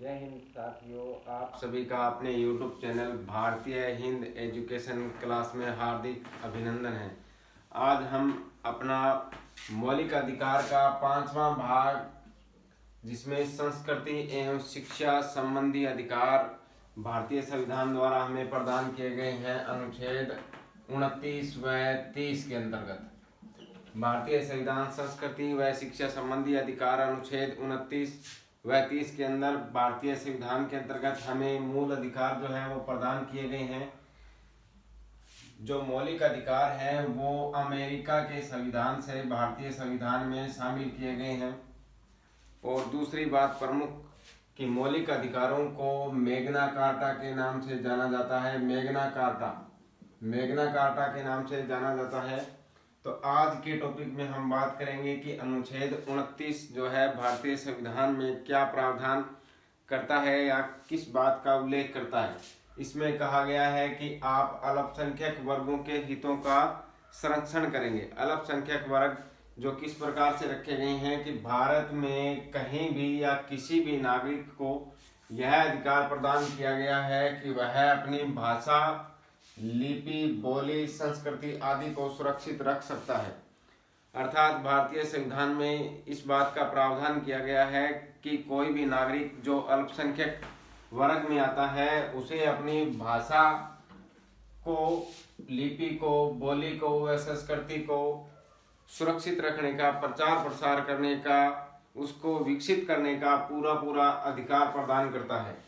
जय हिंद साथियों, आप सभी का अपने YouTube चैनल भारतीय हिंद एजुकेशन क्लास में हार्दिक अभिनंदन है। आज हम अपना मौलिक अधिकार का 5वां भाग, जिसमें संस्कृति एवं शिक्षा संबंधी अधिकार भारतीय संविधान द्वारा हमें प्रदान किए गए हैं, अनुच्छेद 29 व 30 के अंतर्गत भारतीय संविधान संस्कृति व शिक्षा संबंधी अधिकार अनुच्छेद 29 व 30 के अंदर भारतीय संविधान के अंतर्गत हमें मूल अधिकार जो है वो प्रदान किए गए हैं। जो मौलिक अधिकार हैं वो अमेरिका के संविधान से भारतीय संविधान में शामिल किए गए हैं। और दूसरी बात प्रमुख कि मौलिक अधिकारों को मैग्ना कार्टा के नाम से जाना जाता है। मैग्ना कार्टा के नाम से जाना जाता है। तो आज के टॉपिक में हम बात करेंगे कि अनुच्छेद 29 जो है भारतीय संविधान में क्या प्रावधान करता है या किस बात का उल्लेख करता है। इसमें कहा गया है कि आप अल्पसंख्यक वर्गों के हितों का संरक्षण करेंगे। अल्पसंख्यक वर्ग जो किस प्रकार से रखे गए हैं कि भारत में कहीं भी या किसी भी नागरिक को यह अधिकार प्रदान किया गया है कि वह अपनी भाषा, लिपि, बोली, संस्कृति आदि को सुरक्षित रख सकता है। अर्थात भारतीय संविधान में इस बात का प्रावधान किया गया है कि कोई भी नागरिक जो अल्पसंख्यक वर्ग में आता है उसे अपनी भाषा को, लिपि को, बोली को व संस्कृति को सुरक्षित रखने का, प्रचार प्रसार करने का, उसको विकसित करने का पूरा अधिकार प्रदान करता है।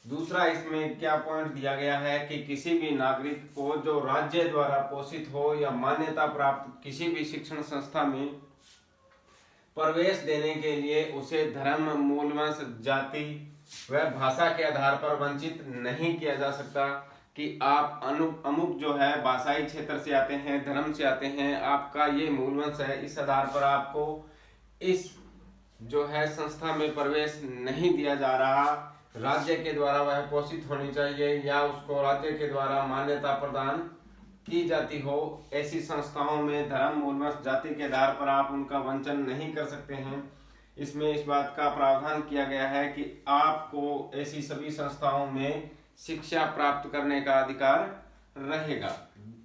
दूसरा इसमें क्या पॉइंट दिया गया है कि किसी भी नागरिक को जो राज्य द्वारा पोषित हो या मान्यता प्राप्त किसी भी शिक्षण संस्था में प्रवेश देने के लिए उसे धर्म, मूल, वंश, जाति व भाषा के आधार पर वंचित नहीं किया जा सकता कि आप अमुक जो है भाषाई क्षेत्र से आते हैं, धर्म से आते हैं, आपका ये मूल वंश है, इस आधार पर आपको इस जो है संस्था में प्रवेश नहीं दिया जा रहा। राज्य के द्वारा वह पोषित होनी चाहिए या उसको राज्य के द्वारा मान्यता प्रदान की जाती हो। ऐसी संस्थाओं में धर्म, मूल, वंश, जाति के आधार पर आप उनका वंचन नहीं कर सकते हैं। इसमें इस बात का प्रावधान किया गया है कि आपको ऐसी सभी संस्थाओं में शिक्षा प्राप्त करने का अधिकार रहेगा।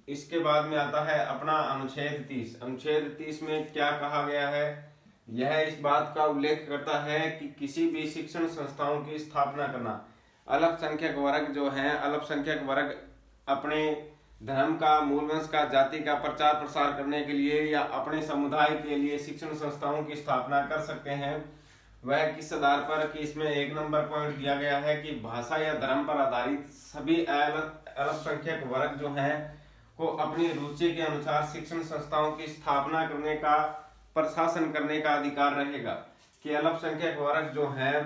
इसके बाद में आता है अपना अनुच्छेद 30। अनुच्छेद 30 में क्या कहा गया है? यह इस बात का उल्लेख करता है कि किसी भी शिक्षण संस्थाओं की स्थापना करना, अल्पसंख्यक वर्ग जो है, अल्पसंख्यक वर्ग अपने धर्म का, मूल वंश का, जाति का प्रचार प्रसार करने के लिए या अपने समुदाय के लिए शिक्षण संस्थाओं की स्थापना कर सकते हैं। वह किस आधार पर कि इसमें 1 नंबर पॉइंट दिया गया है कि भाषा या धर्म पर आधारित सभी अल्पसंख्यक वर्ग जो हैं को अपनी रुचि के अनुसार शिक्षण संस्थाओं की स्थापना करने का, प्रशासन करने का अधिकार रहेगा। कि अल्पसंख्यक वर्ग जो हैं,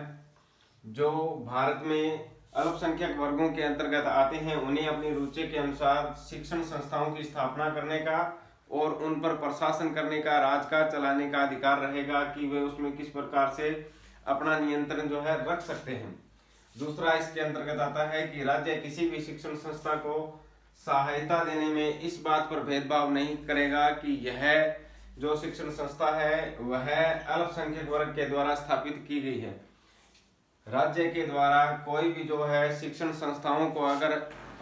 जो भारत में अल्पसंख्यक वर्गों के अंतर्गत आते हैं, उन्हें अपनी रुचि के अनुसार शिक्षण संस्थाओं की स्थापना करने का और उन पर प्रशासन करने का, राज का चलाने का अधिकार रहेगा कि वे उसमें किस प्रकार से अपना नियंत्रण जो है रख सकते हैं। दूसरा इसके अंतर्गत आता है कि राज्य किसी भी शिक्षण संस्था को सहायता देने में इस बात पर भेदभाव नहीं करेगा कि यह जो शिक्षण संस्था है वह अल्पसंख्यक वर्ग के द्वारा स्थापित की गई है। राज्य के द्वारा कोई भी जो है शिक्षण संस्थाओं को अगर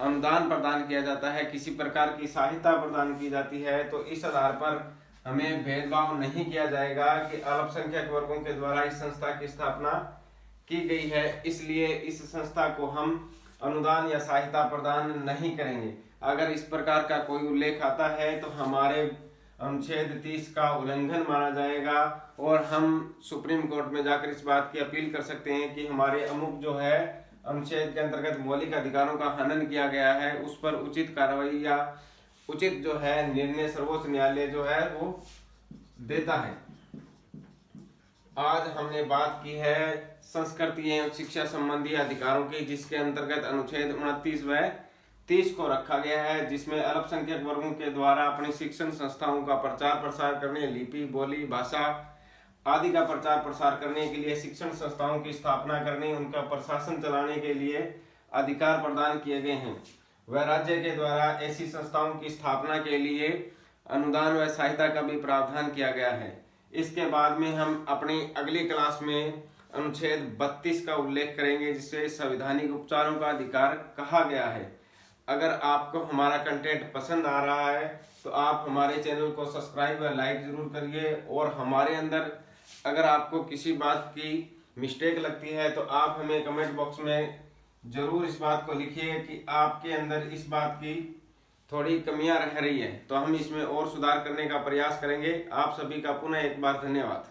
अनुदान प्रदान किया जाता है, किसी प्रकार की सहायता प्रदान की जाती है, तो इस आधार पर हमें भेदभाव नहीं किया जाएगा कि अल्पसंख्यक वर्गों के द्वारा इस संस्था की स्थापना की गई है, इसलिए इस संस्था को हम अनुदान या सहायता प्रदान नहीं करेंगे। अगर इस प्रकार का कोई उल्लेख आता है तो हमारे अनुच्छेद 30 का उल्लंघन माना जाएगा और हम सुप्रीम कोर्ट में जाकर इस बात की अपील कर सकते हैं कि हमारे अमुक जो है अनुच्छेद के अंतर्गत मौलिक अधिकारों का हनन किया गया है, उस पर उचित कार्रवाई या उचित जो है निर्णय सर्वोच्च न्यायालय जो है वो देता है। आज हमने बात की है संस्कृति एवं शिक्षा संबंधी अधिकारों की, जिसके अंतर्गत अनुच्छेद 29 व 30 को रखा गया है, जिसमें अल्पसंख्यक वर्गों के द्वारा अपनी शिक्षण संस्थाओं का प्रचार प्रसार करने, लिपि, बोली, भाषा आदि का प्रचार प्रसार करने के लिए, शिक्षण संस्थाओं की स्थापना करने, उनका प्रशासन चलाने के लिए अधिकार प्रदान किए गए हैं। वह राज्य के द्वारा ऐसी संस्थाओं की स्थापना के लिए अनुदान व सहायता का भी प्रावधान किया गया है। इसके बाद में हम अपनी अगली क्लास में अनुच्छेद 32 का उल्लेख करेंगे, जिससे संवैधानिक उपचारों का अधिकार कहा गया है। अगर आपको हमारा कंटेंट पसंद आ रहा है तो आप हमारे चैनल को सब्सक्राइब और लाइक जरूर करिए, और हमारे अंदर अगर आपको किसी बात की मिस्टेक लगती है तो आप हमें कमेंट बॉक्स में जरूर इस बात को लिखिए कि आपके अंदर इस बात की थोड़ी कमियां रह रही है, तो हम इसमें और सुधार करने का प्रयास करेंगे। आप सभी का पुनः एक बार धन्यवाद।